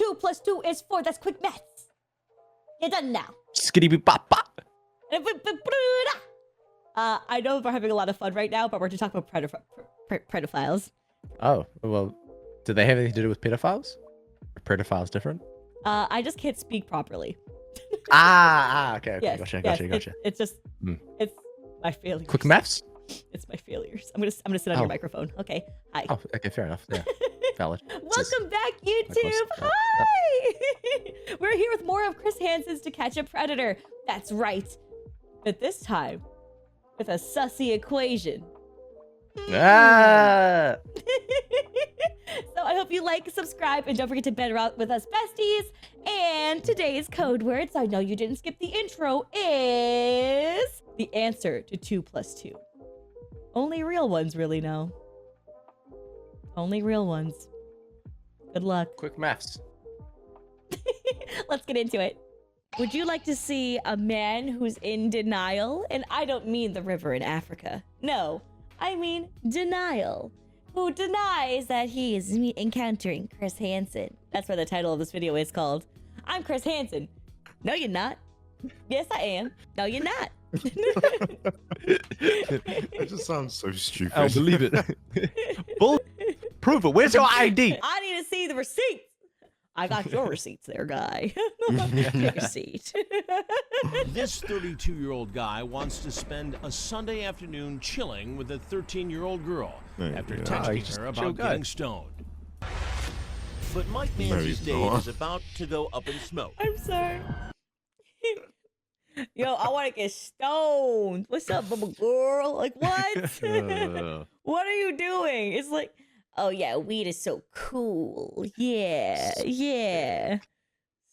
2 plus 2 is 4. That's quick maths. You're done now. Skitty bop bop. I know we're having a lot of fun right now, but we're just talking about pedophiles. Oh, well, do they have anything to do with pedophiles? Are pedophiles different? I just can't speak properly. Okay, yes, gotcha. It's just, it's my failures. Quick maths? It's my failures. I'm gonna sit on your microphone. Okay, hi. Oh, okay, fair enough. Yeah, valid. Welcome back, YouTube. Hi. We're here with more of Chris Hansen's To Catch a Predator. That's right. But this time, with a sussy equation. Ah! So I hope you like, subscribe, and don't forget to better out with us besties. And today's code words, I know you didn't skip the intro, is the answer to 2 plus 2. Only real ones really know. Only real ones. Good luck. Quick maths. Let's get into it. Would you like to see a man who's in denial? And I don't mean the river in Africa. No, I mean denial. Who denies that he is encountering Chris Hansen. That's what the title of this video is called. I'm Chris Hansen. No, you're not. Yes, I am. No, you're not. That just sounds so stupid. I'll believe it. Bull. Prove it. Where's your ID? I need to see the receipts. I got your receipts there, guy. Take a seat. This 32-year-old guy wants to spend a Sunday afternoon chilling with a 13-year-old girl after texting her about getting stoned. But Mike Manzy's day is about to go up in smoke. I'm sorry. Yo, I want to get stoned. What's up, bubble girl? Like, what? What are you doing? It's like, oh yeah, weed is so cool. Yeah.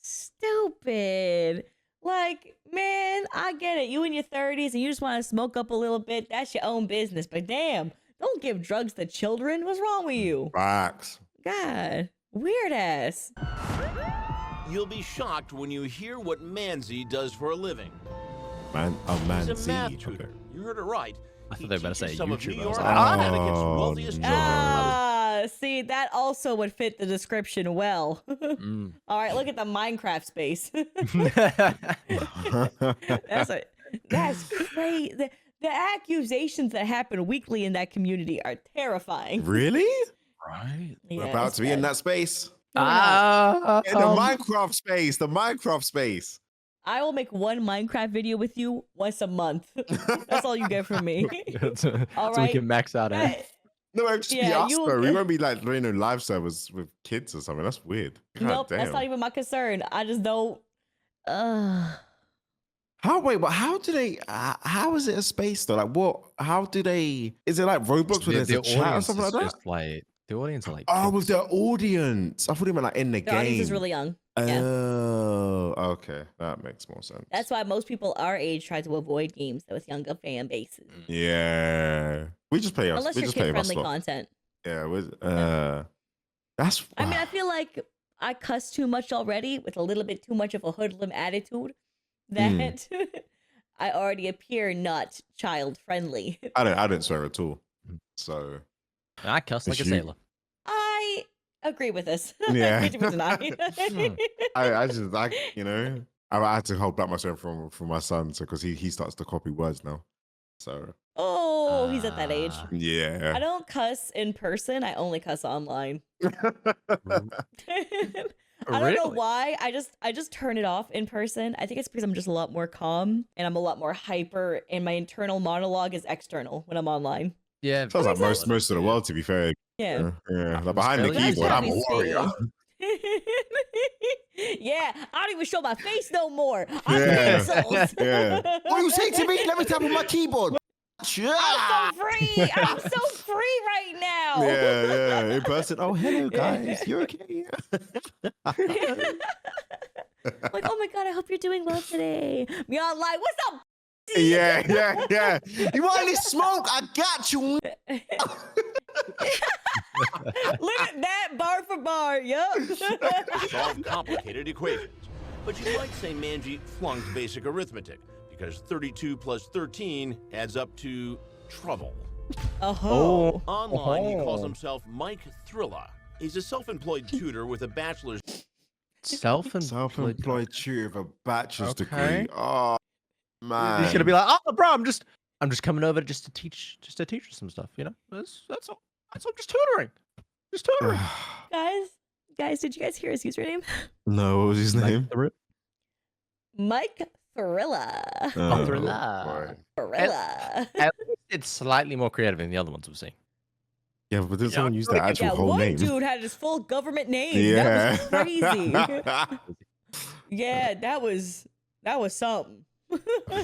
Stupid. Like, man, I get it. You in your 30s and you just want to smoke up a little bit. That's your own business. But damn, don't give drugs to children. What's wrong with you? Facts. God, weird ass. You'll be shocked when you hear what Manzy does for a living. Manzy. He's a math tutor. Okay. You heard it right. I thought they were about to say some of YouTuber. New I was York like, Connecticut's wealthiest children. See, that also would fit the description well. All right, look at the Minecraft space. That's crazy. The accusations that happen weekly in that community are terrifying. Really? Right. Yeah, We're about to be in that space. No, we're not. In the Minecraft space. The Minecraft space. I will make one Minecraft video with you once a month. That's all you get from me. So All we right. can max out. No, it'll just be Yeah, us, though. We won't be like doing live servers with kids or something. That's weird. God Nope, damn. that's not even my concern. I just don't. Wait, but how do they? How is it a space though? Like, what? How do they? Is it like Roblox where there's a chat or something like that? Just like the audience are like. Oh, kids. with their audience. I thought they meant like in the The game. audience is really young. Yeah. Oh, okay, that makes more sense. That's why most people our age try to avoid games with younger fan bases. Yeah, we just play us. Unless We you're just play kid-friendly us. content. Yeah, that's. I mean, I feel like I cuss too much already with a little bit too much of a hoodlum attitude that I already appear not child-friendly. I don't swear at all. So I cuss like a you- sailor. I agree with this. Yeah. 50%. I just you know, I had to hold back myself from my son, so because he starts to copy words now. So Oh, he's at that age. I yeah. don't cuss in person. I only cuss online. I don't know why. I just turn it off in person. I think it's because I'm just a lot more calm and I'm a lot more hyper, and my internal monologue is external when I'm online. Yeah. Sounds like most of the world, to be fair. Yeah. Yeah. Like behind the Australian. keyboard, I'm a That's warrior. Yeah, I don't even show my face no more. I'm Yeah. canceled. Yeah. What you say to me? Let me tap on my keyboard. I'm so free. I'm so free right now. Yeah. In person. Oh, hello guys. You okay? Like, oh my god, I hope you're doing well today. Me online. What's up? Yeah. You want any smoke? I got you. Look at that, bar for bar. Yup. Solve complicated equations. But you might say Manzy flunked basic arithmetic, because 32 plus 13 adds up to trouble. Oh. Online, he calls himself Mike Thrilla. He's a self-employed tutor with a bachelor's. Self-employed tutor with a bachelor's Okay. degree. Oh man. He's gonna be like, oh, bro, I'm just coming over just to teach you some stuff. You know, that's all. I'm just tutoring. Just tutoring. Guys, did you guys hear his username? No, what was his name? Mike Thrilla. Thrilla. Thrilla. At least it's slightly more creative than the other ones we've seen. Yeah, but did someone use the actual whole one name? dude had his full government name. Yeah. That was crazy. Yeah, that was something.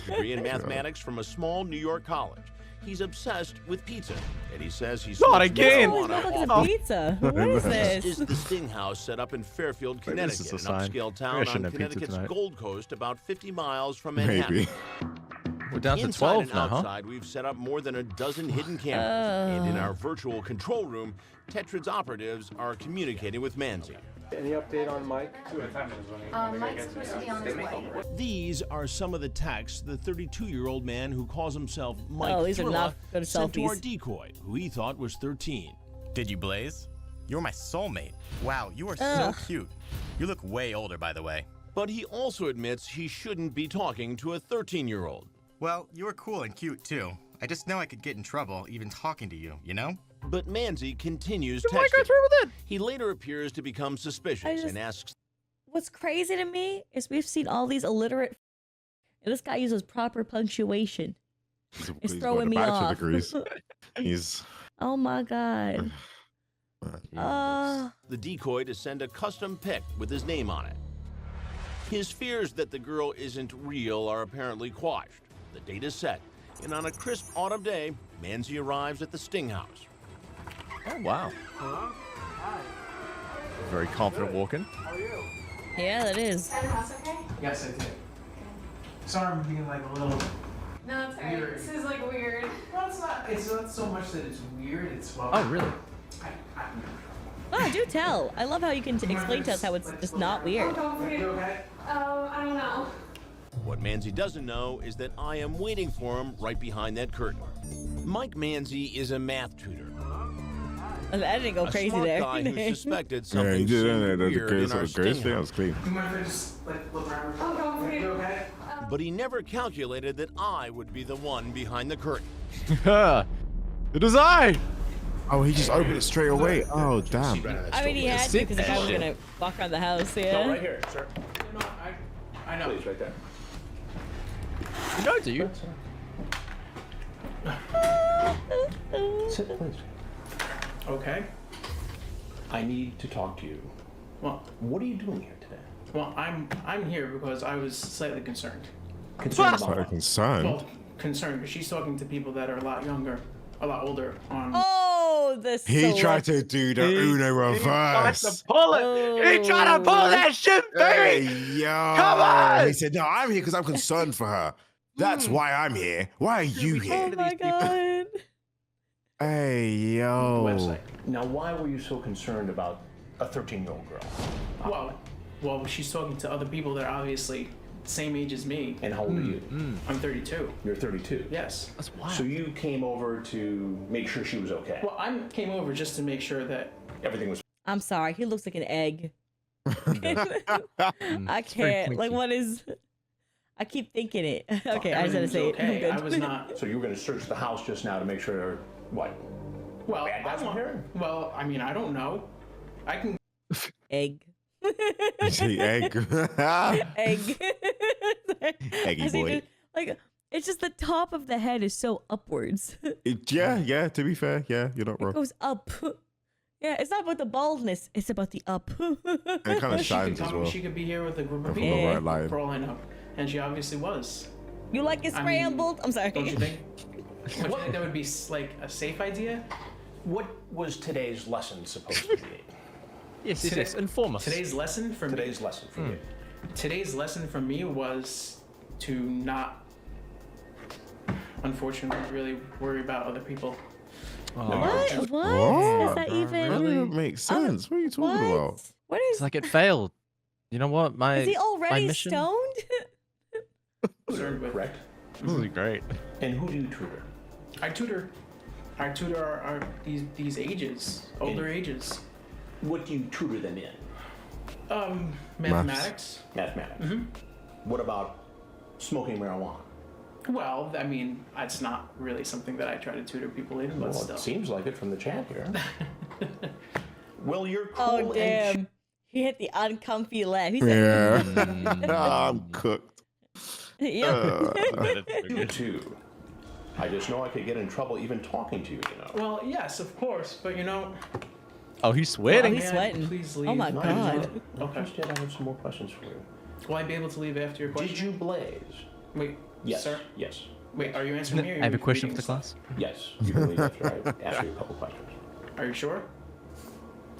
Degree in mathematics from a small New York college. He's obsessed with pizza, and he says he's not again. Oh, pizza. What is This this? is the Sting House set up in Fairfield, Connecticut, an upscale town on Connecticut's Gold Coast, about 50 miles from Manhattan. Maybe. We're down to Inside 12 and now, huh? outside, we've set up more than a dozen hidden cameras, and in our virtual control room, Tetrad's operatives are communicating with Manzy. Any update on Mike? Mike's supposed to be on his way. These are some of the texts the 32-year-old man who calls himself Mike these are Thrilla not good sent to our selfies. decoy, who he thought was 13. Did you blaze? You're my soulmate. Wow, you are so cute. You look way older, by the way. But he also admits he shouldn't be talking to a 13-year-old. Well, you were cool and cute, too. I just know I could get in trouble even talking to you, you know? But Manzy continues Why go texting. through with it? He later appears to become suspicious and asks, What's crazy to me is we've seen all these illiterate, and this guy uses proper punctuation. It's throwing me off. Degrees. He's. Oh my god. the decoy to send a custom pic with his name on it. His fears that the girl isn't real are apparently quashed. The date is set, and on a crisp autumn day, Manzy arrives at the Sting House. Oh wow. Hello? Hi. Very confident walking. How are you? Yeah, that is. Is the house okay? Yes, I did. Sorry, I'm being like a little. No, it's alright. Weird. This is like weird. Well, it's not so much that it's weird. It's well. Oh really? Oh, do tell. I love how you can explain to us how it's just not weird. You okay? I don't know. What Manzy doesn't know is that I am waiting for him right behind that curtain. Mike Manzy is a math tutor. I didn't go A crazy smart there. guy who suspected Yeah, something he did seemed that. weird in our The Sting grace thing House. was clean. You mind if I just like look around? Oh, go for it. You okay? But he never calculated that I would be the one behind the curtain. It is I. Oh, he just opened it straight away. Oh, damn. I mean, he had to because the guy was gonna walk around the house. Yeah. Right here, sir. No, I know. Please, right there. You know, do you? Sit, please. Okay. I need to talk to you. Well, What are you doing here today? well, I'm here because I was slightly concerned. Concerned So about what? concerned. Well, concerned because she's talking to people that are a lot younger, a lot older. Oh, this. He tried to do the Uno reverse. Pull it. He tried to pull that shit, Hey, baby. yo. Come on. He said, no, I'm here because I'm concerned for her. That's why I'm here. Why are you Oh here? my god. Hey, yo. Website. Now, why were you so concerned about a 13-year-old girl? Well, she's talking to other people that are obviously the same age as me. And how old are you? I'm 32. You're 32. Yes. That's wild. So you came over to make sure she was okay. Well, I came over just to make sure that Everything was. I'm sorry. He looks like an egg. I can't. Like, what is? I keep thinking it. Okay, I just had to everything say was it. I'm okay. good. I was not. So you were going to search the house just now to make sure what? Well, Bad guys in here? Well, I mean, I don't know. I can. Egg. See, egg. Egg. Eggy I see boy. just- like, it's just the top of the head is so upwards. Yeah, to be fair, yeah, you're not It wrong. goes up. Yeah, it's not about the baldness. It's about the up. It kind of She shines could as come, well. she could be here with a group of From the people. right line. For all I know, and she obviously was. You like it I mean, scrambled? I'm sorry. Don't you think? Don't you think that would be like a safe idea? What was today's lesson supposed to be? Yes, it is. Inform us. Today's lesson for Today's lesson for you. Today's lesson for me was to not, unfortunately, really worry about other people. What? What? What? Is that even? That doesn't make sense. What are you talking about? What It's is? like it failed. You know what? Is he my already mission. stoned? Concerned with. Correct. This is great. And who do you tutor? I tutor these ages, older ages. What do you tutor them in? Mathematics. Mathematics. Mm-hmm. What about smoking marijuana? Well, I mean, it's not really something that I try to tutor people in, but Well, still. it seems like it from the chat here. Well, you're cool Oh and damn! He hit the uncomfy laugh. He said, Yeah. I'm cooked. "Yep." you too. I just know I could get in trouble even talking to you, you know. Well, yes, of course, but you know. Oh, he's sweating. he's May I sweating. Please leave. Oh my god! Okay. Instead, I have some more questions for you. Will I be able to leave after your question? Did you blaze? Wait, Yes. sir. Yes. Wait, are you answering me? Or I have a you question for reading the stuff? class. Yes. You can leave after I ask you a couple questions. Are you sure?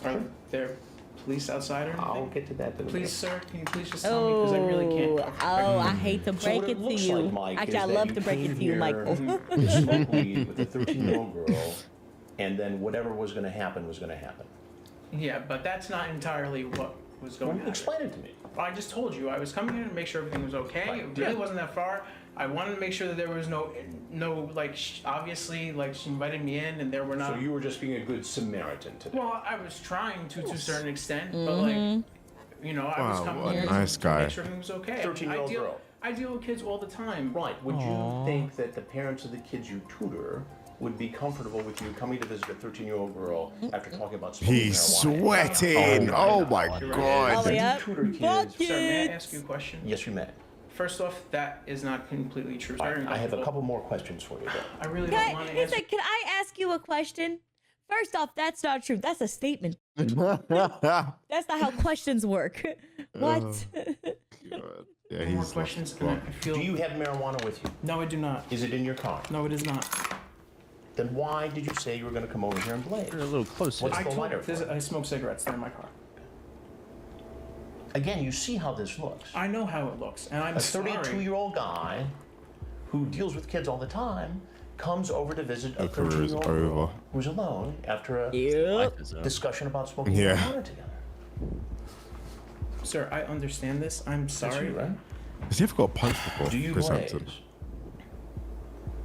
Are there police outside or anything? I'll get to that. In a Please, minute. sir, can you please just tell me because I really can't. Oh, I hate to So break what it to looks you. like, Mike, Actually, is I that love you to break it came to you, here Michael. to smoke weed with a 13-year-old girl, and then whatever was going to happen was going to happen. Yeah, but that's not entirely what was going on. Explain it to me. I just told you I was coming here to make sure everything was okay. Right. It really wasn't that far. I wanted to make sure that there was no like obviously like she invited me in and there were not. So you were just being a good Samaritan today. Well, I was trying to a certain extent, but like you know, I was Wow, coming what a here nice to guy. make sure everything was okay. 13-year-old girl. I deal with kids all the time. Right. Would you think that the parents of the kids you tutor would be comfortable with you coming to visit a 13-year-old girl after talking about smoking He's marijuana? sweating. Oh my Oh, god. yeah. Tutor kids. Sir, may I Buckets. ask you a question? Yes, you may. First off, that is not completely true. It's very I have a uncomfortable. couple more questions for you, though. I really Can don't want to he answer. said, "Can I ask you a question?" First off, that's not true. That's a statement. That's not how questions work. What? Yeah, More he's questions, lost and his I feel. Do you have marijuana with you? No, I do not. Is it in your car? No, it is not. Then why did you say you were going to come over here and blaze? You're a little closer. What's I the told lighter this, for? I smoke cigarettes. They're in my car. Again, you see how this looks. I know how it looks, and I'm A sorry. 32-year-old guy who deals with kids all the time comes over to visit a Your career is 13-year-old girl over. who's alone after a Yep. discussion about smoking Yeah. marijuana together. Sir, I understand this. I'm That's sorry. you, right? Has he ever got punched before? Do you Chris blaze? Hansen?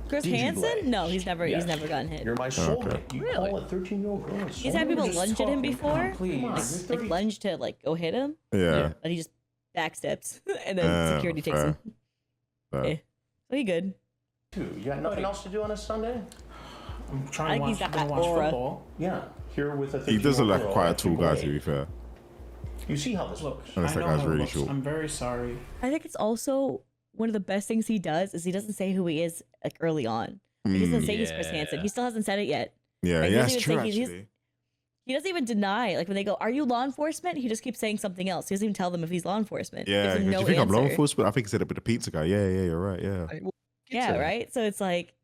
Chris Did you Hansen? blaze? No, he's never Yes. gotten hit. You're my soulmate. Okay. You Really? call a 13-year-old girl a He's had soulmate? people We're just lunge at him talking. before. Come on, please. Come on, Like, you're Like 30. lunge to like go hit him, Yeah. and he just backsteps, and then security takes him. Fair. Yeah. So he good. You got nothing else to do on a Sunday? I'm I trying think he's to got that watch aura. football. Yeah. Here with a 13-year-old He does look like girl quite a after tall guy, to blaze. be fair. You see how this Look, looks. Unless I that know guy's how it really looks. short. I'm very sorry. I think it's also one of the best things he does is he doesn't say who he is like early on. He doesn't say he's Chris Hansen. He still hasn't said it yet. Yeah, Like, he yeah, doesn't that's even true, say he's- actually. He doesn't even deny, like when they go, "Are you law enforcement?" He just keeps saying something else. He doesn't even tell them if he's law enforcement. He Yeah, gives them 'cause no you think I'm law answer. enforcement? I think he said it with the pizza guy. Yeah, you're right, yeah. Yeah, right. So it's like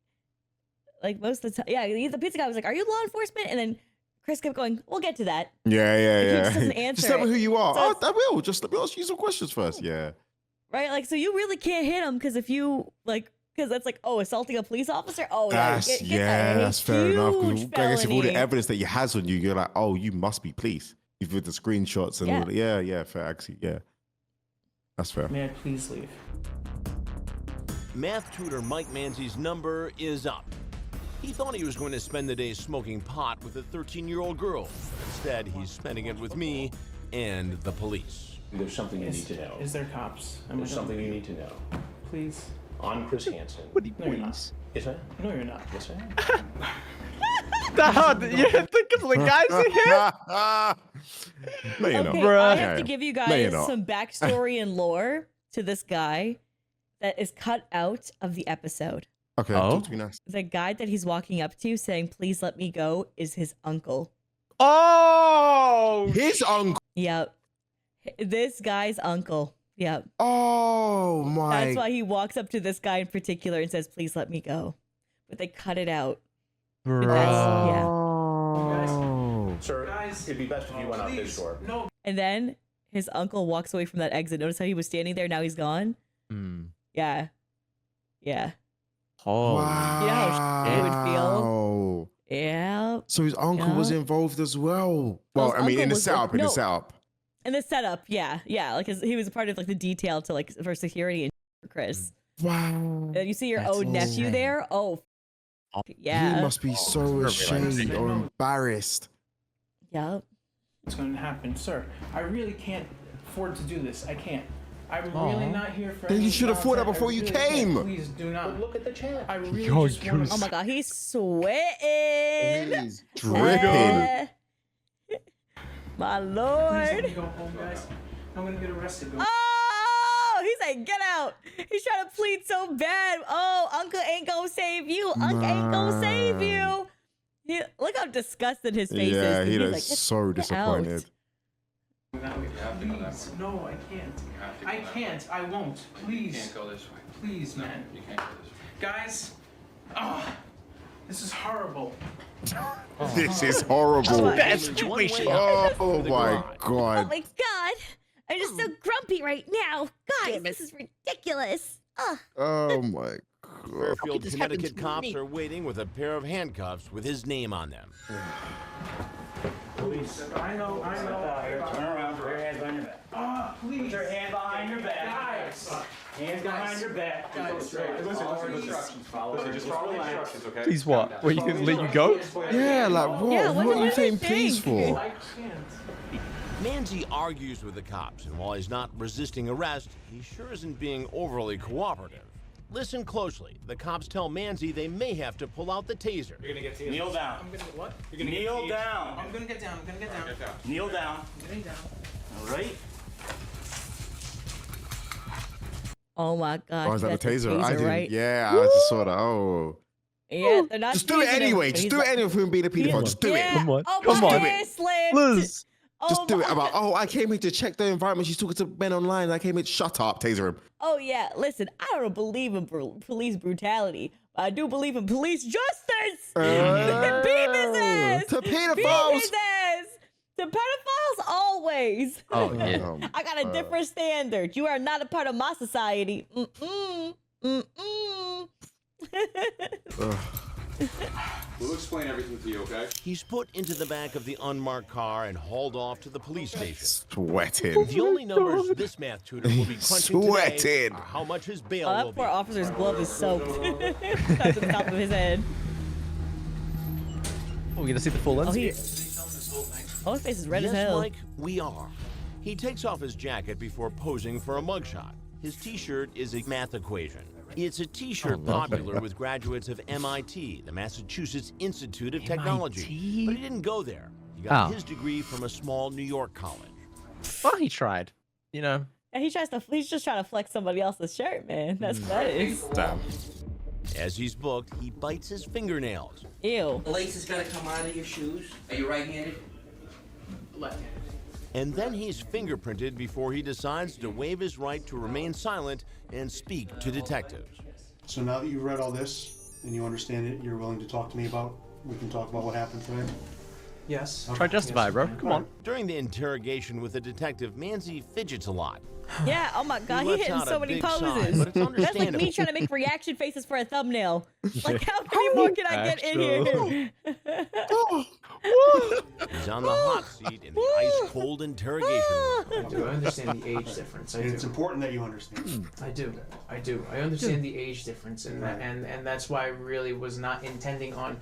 most of the time, yeah. The pizza guy was like, "Are you law enforcement?" And then Chris kept going, "We'll get to that." Yeah, He yeah. just doesn't Just answer tell me it. who you are. So Oh, it's- I will. Just let me ask you some questions first. Yeah. Right? Like, so you really can't hit him because if you like, because that's like, oh, assaulting a police officer. Oh, yeah, That's get that. that's fair enough. 'Cause Huge I guess if all the felony. evidence that he has on you, you're like, oh, you must be police. You've with the screenshots and Yeah. all that. Yeah, fair. Actually, yeah. That's fair. May I please leave? Math tutor Mike Manzy's number is up. He thought he was going to spend the day smoking pot with a 13-year-old girl. Instead, he's spending it with me and the police. There's something you need to know. Is there cops? Am I There's gonna- something you need to know. Please. I'm Chris Hansen. What do you No, you're not. please? Is that? No, you're not. Yes, I am. You think of the guys in here? No, you're not. Okay, Bruh. I have Yeah. to give you No, you're guys not. some backstory and lore to this guy that is cut out of the episode. Okay, Oh. talk to me nice. The guy that he's walking up to saying, "Please let me go," is his uncle. Oh! His uncle. Yep. This guy's uncle. Yep. Oh my. That's why he walks up to this guy in particular and says, "Please let me go." But they cut it out. Yeah. Oh. Sir, Guys, it'd be best if you went out this please. door. No. And then his uncle walks away from that exit. Notice how he was standing there. Now he's gone. Hmm. Yeah. Yeah. Oh. Wow. You know how it would feel? Yeah. So his uncle was Yeah. involved as well. Well, his I mean, uncle in the was setup, like- in the no. setup. And the setup, yeah. Like he was a part of like the detail to like for security and for Chris. Wow. And you see your That's own nephew insane. there. Oh, He yeah. must be so ashamed or embarrassed. Yep. What's going to happen, sir? I really can't afford to do this. I can't. I'm really not here for. Then you should have thought that nonsense. before I you really came. can't. Please do not. But look at the chat. I really Yo, just want Oh my god, he's sweating. He's dripping. My Please lord. let me go home, guys. I'm gonna get arrested. Oh, he's like, get out. He's trying to plead so bad. Oh, Uncle ain't gonna save you. Uncle ain't gonna save you. Look how disgusted his face is. Yeah, he He's is like, so "Get out." disappointed. Please, no, I can't. I can't. I won't. Please. You can't go this way. Please, man. You can't go this way. Guys, this is horrible. This is horrible. Bad situation. Oh my Oh god. my god. I'm just so grumpy right now. Guys, this is ridiculous. Ugh. Oh my god. Fairfield, this happen Connecticut to cops me? are waiting with a pair of handcuffs with his name on them. Police. I know. Turn around. Put your hands behind your back. Please. Put your hand behind your back. Guys. Hands behind your back. Guys. Follow the instructions. Follow Just follow the instructions, okay? Please what? Were you gonna let you go? Yeah, like what? Yeah, what what are do you they saying think? please for? I can't. Manzy argues with the cops, and while he's not resisting arrest, he sure isn't being overly cooperative. Listen closely. The cops tell Manzy they may have to pull out the taser. You're gonna get tased. Kneel down. I'm gonna what? You're gonna kneel down. I'm gonna get down. I'm gonna get down. Kneel down. I'm getting down. All right. Oh my god. Oh, is that the that's taser? I didn't. right? Yeah, I just saw that. Oh. Yeah, they're not. Just do it tasing him, anyway. but Just he's do it like, anyway for him being a pedophile. Just do it. yeah. Come on. Oh, Come my on. hair slipped. Liz. Just do it. my- About, oh, I came here to check the environment. She's talking to men online. I came here. Shut up. Taser him. Oh yeah, listen, I don't believe in police brutality, but I do believe in police justice. Beat his ass. To Beat pedophiles. his ass. To pedophiles always. Oh yeah. I got a different standard. You are not a part of my society. We'll explain everything to you, okay? He's put into the back of the unmarked car and hauled off to the police station. Sweating. The only numbers this math tutor will be crunching today Sweating. are how much his bail Oh, will that be. poor officer's glove is soaked. That's the top of his head. Oh, we're gonna see the full lens. Oh, his face is red as Yes, hell. Mike, we are. He takes off his jacket before posing for a mugshot. His t-shirt is a math equation. It's a t-shirt popular with graduates of MIT, the Massachusetts Institute of Technology. But he didn't go there. He got his degree from a small New York college. Well, he tried. You know. And he's just trying to flex somebody else's shirt, man. That's what that is. Damn. As he's booked, he bites his fingernails. Ew. The lace has got to come out of your shoes. Are you right-handed? Left-handed. And then he's fingerprinted before he decides to waive his right to remain silent and speak to detectives. So now that you've read all this and you understand it, you're willing to talk to me about, we can talk about what happened today? Yes. Try justify, bro. Come on. During the interrogation with the detective, Manzy fidgets a lot. Yeah, oh my god, He he lets hitting out so a many big sigh, poses. but it's That's like understandable. me trying to make reaction faces for a thumbnail. Like, how many more can I get in here? He's on the hot seat in the ice-cold interrogation room. I do. I understand the age difference. I And do. it's important that you understand. I do. I understand the age difference, and and that's why I really was not intending on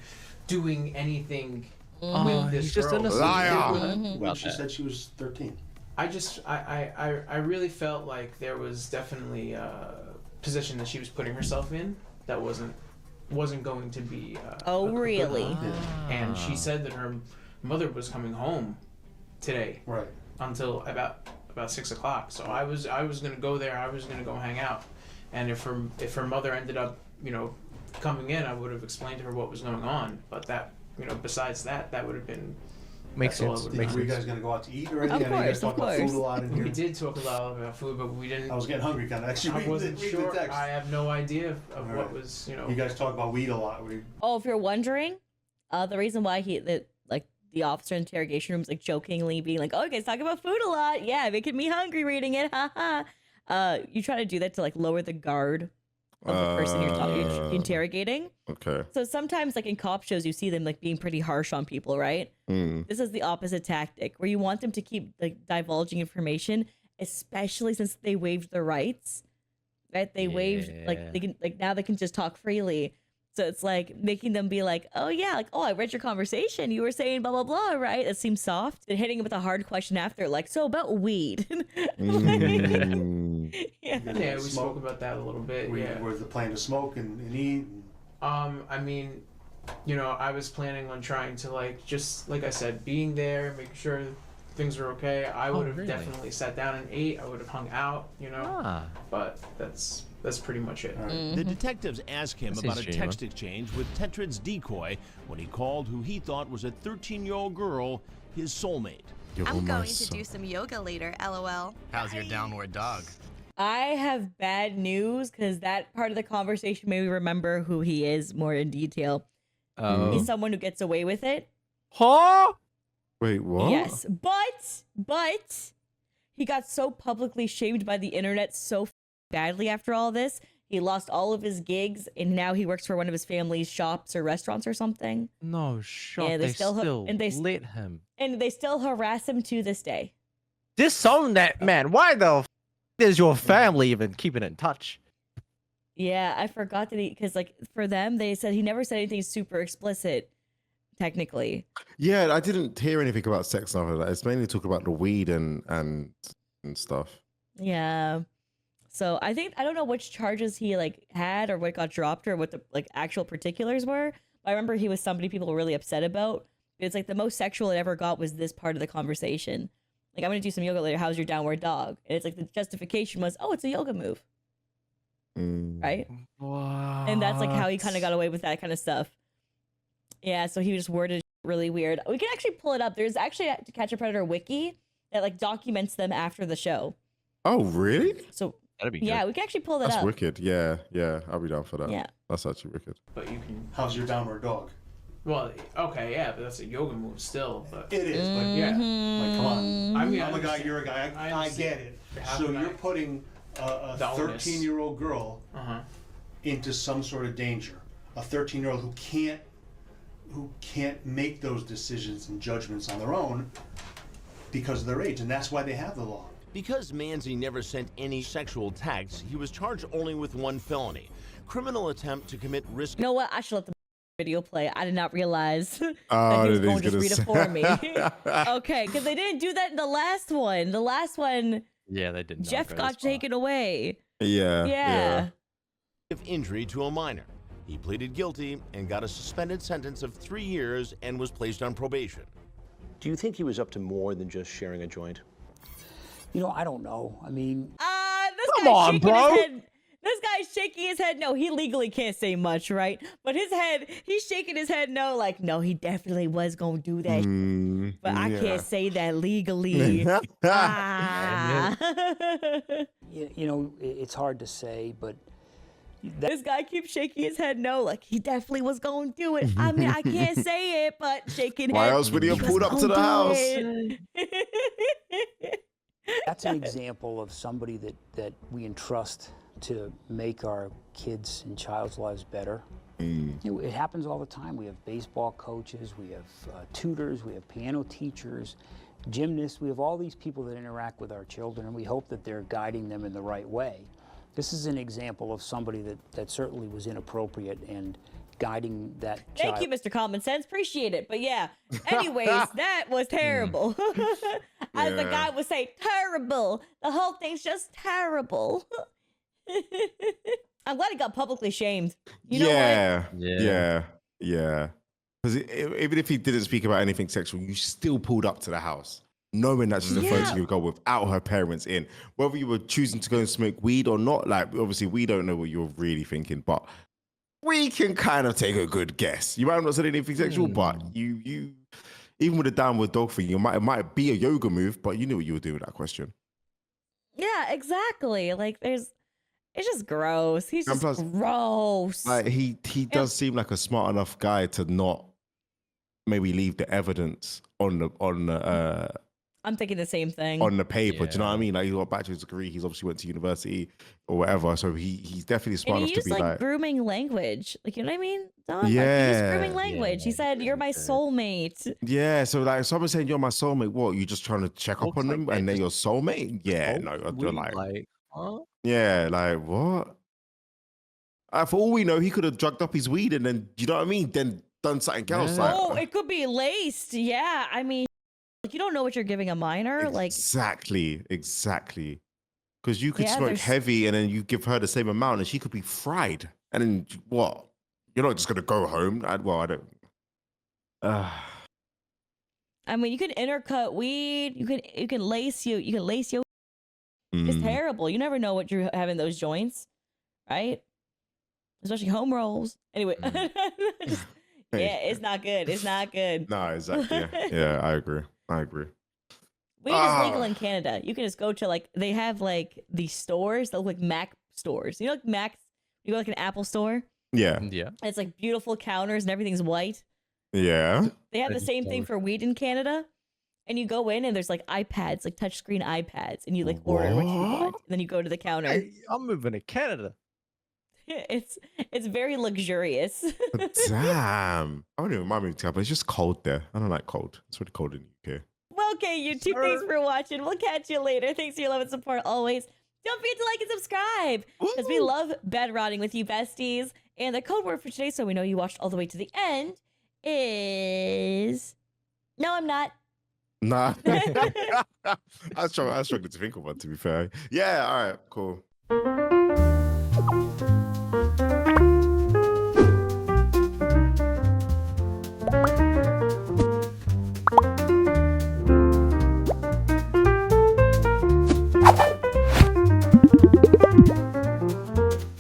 doing anything with this he's just girl. innocent. Liar. When she said she was 13. I really felt like there was definitely a position that she was putting herself in that wasn't going to be. Oh, a good really? one. And she said that her mother was coming home today. Right. Until about 6 o'clock. So I was gonna go there. I was gonna go hang out. And if her mother ended up coming in, I would have explained to her what was going on. But that besides that would have been. Makes that's all sense. it would Makes Were you sense. guys going to go out to eat or anything? Of I know you guys course, talk of about food course. a lot in here. We did talk a lot about food, but we didn't. I was getting hungry kind of. Actually, I wasn't read the sure. text. I have no idea of All what right. was, You guys talk about weed a lot. Oh, if you're wondering, the reason why the officer interrogation room is like jokingly being like, "Oh, you guys talk about food a lot. Yeah, making me hungry reading it. Ha ha." You try to do that to like lower the guard of the person you're interrogating. Okay. So sometimes, like in cop shows, you see them like being pretty harsh on people, right? This is the opposite tactic, where you want them to keep like divulging information, especially since they waived their rights. Right? They waived, like they can, like now they can just talk freely. So it's like making them be like, oh yeah, like, oh, I read your conversation. You were saying blah, blah, blah, right? It seems soft. And hitting him with a hard question after, like, so about weed. Yeah, we spoke about that a little bit. Where's the plan to smoke and eat? I mean, you know, I was planning on trying to like, just like I said, being there, making sure things are okay. I would have definitely sat down and ate. I would have hung out, you know. But that's pretty much it. The detectives ask him about a text exchange with Tetrad's decoy when he called who he thought was a 13-year-old girl his soulmate. I'm going to do some yoga later, LOL. How's your downward dog? I have bad news because that part of the conversation made me remember who he is more in detail. He's someone who gets away with it. Huh? Wait, what? Yes, but he got so publicly shamed by the internet so badly after all this. He lost all of his gigs, and now he works for one of his family's shops or restaurants or something. No shot. And they still lit him. And they still harass him to this day. Disown that man. Why the f is your family even keeping in touch? Yeah, I forgot that because like for them, they said he never said anything super explicit, technically. Yeah, I didn't hear anything about sex after that. It's mainly talk about the weed and stuff. Yeah. So I don't know which charges he like had or what got dropped or what the like actual particulars were. But I remember he was somebody people were really upset about. It's like the most sexual it ever got was this part of the conversation. Like, I'm gonna do some yoga later. How's your downward dog? And it's like the justification was, oh, it's a yoga move. Right? What? And that's like how he kind of got away with that kind of stuff. Yeah, so he just worded really weird. We can actually pull it up. There's actually a To Catch a Predator wiki that like documents them after the show. Oh, really? So that'd be yeah, good. we can actually pull that That's up. wicked. Yeah, I'll be down for that. Yeah. That's actually wicked. But you can. How's your downward dog? Well, okay, yeah, but that's a yoga move still. But It is, but yeah, like, come on. I mean, I'm a guy, you're a guy. I get it. So you're putting a The onus. 13-year-old girl into some sort of danger. A 13-year-old who can't make those decisions and judgments on their own because of their age, and that's why they have the law. Because Manzy never sent any sexual texts, he was charged only with one felony: criminal attempt to commit risk. You know what? I should let the video play. I did not realize that Oh, he was that going to he's just read gonna it for me. Okay, because they didn't do that in the last one. The last one, Yeah, they didn't. Jeff got taken away. Yeah. of injury to a minor. He pleaded guilty and got a suspended sentence of 3 years and was placed on probation. Do you think he was up to more than just sharing a joint? You know, I don't know. I mean, This Come guy's on, shaking bro. His head. This guy's shaking his head. No, he legally can't say much, right? But he's shaking his head. No, like, no, he definitely was gonna do that. But I can't say that legally. you know, it's hard to say, but This guy keeps shaking his head. No, like he definitely was gonna do it. I mean, I can't say it, but shaking Why head. else would he have was pulled up to gonna the do house? it. that's an example of somebody that we entrust to make our kids and child's lives better. You know, it happens all the time. We have baseball coaches, we have tutors, we have piano teachers, gymnasts. We have all these people that interact with our children, and we hope that they're guiding them in the right way. This is an example of somebody that certainly was inappropriate and guiding that child. Thank you, Mr. Common Sense. Appreciate it. But yeah, anyways, that was terrible. As the guy would say, terrible. The whole thing's just terrible. I'm glad he got publicly shamed. You know what? Yeah. Because even if he didn't speak about anything sexual, you still pulled up to the house, knowing that she's a 13-year-old girl without her parents in. Whether you were choosing to go and smoke weed or not, like, obviously we don't know what you're really thinking, but we can kind of take a good guess. You might have not said anything sexual, but you even with the downward dog thing, it might be a yoga move, but you knew what you were doing with that question. Yeah, exactly. Like, it's just gross. He's just gross. Like he does seem like a smart enough guy to not maybe leave the evidence on the I'm thinking the same thing. on the paper. Do you know what I mean? Like, he got a bachelor's degree. He's obviously went to university or whatever. So he's definitely smart And he enough to used be like like, grooming language. Like, you know what I mean, Don? Like, he Yeah. used grooming language. He said, "You're my soulmate." yeah. So like, someone saying you're my soulmate. What? You just trying to check up on them and they're your soulmate? Yeah. No, you're like, huh? yeah. Like what? For all we know, he could have drugged up his weed and then, you know what I mean? Then done something else. Like, Oh, it could be laced. Yeah, I mean, like, you don't know what you're giving a minor. exactly. Because you could Yeah, smoke there's- heavy and then you give her the same amount and she could be fried. And then what? You're not just gonna go home. I don't. I mean, you can intercut weed. You can lace your. It's terrible. You never know what you're having those joints, right? Especially home rolls. Anyway, yeah, it's not good. It's not good. No, exactly. Yeah, I agree. Weed is legal in Canada. You can just go to like they have like these stores that look like Mac stores. You know, like Mac. You go like an Apple store. Yeah. And it's like beautiful counters and everything's white. Yeah. They have the same thing for weed in Canada. And you go in and there's like iPads, like touchscreen iPads, and you like order what you want. And then you go to the counter. Hey, I'm moving to Canada. It's very luxurious. Damn. I don't even mind moving to Canada, but it's just cold there. I don't like cold. It's really cold in the UK. Well, okay, YouTube, thanks for watching. We'll catch you later. Thanks for your love and support always. Don't forget to like and subscribe because we love bed rotting with you, besties. And the code word for today, so we know you watched all the way to the end, is no, I'm not. Nah. I was struggling to think of one, to be fair. Yeah, all right, cool.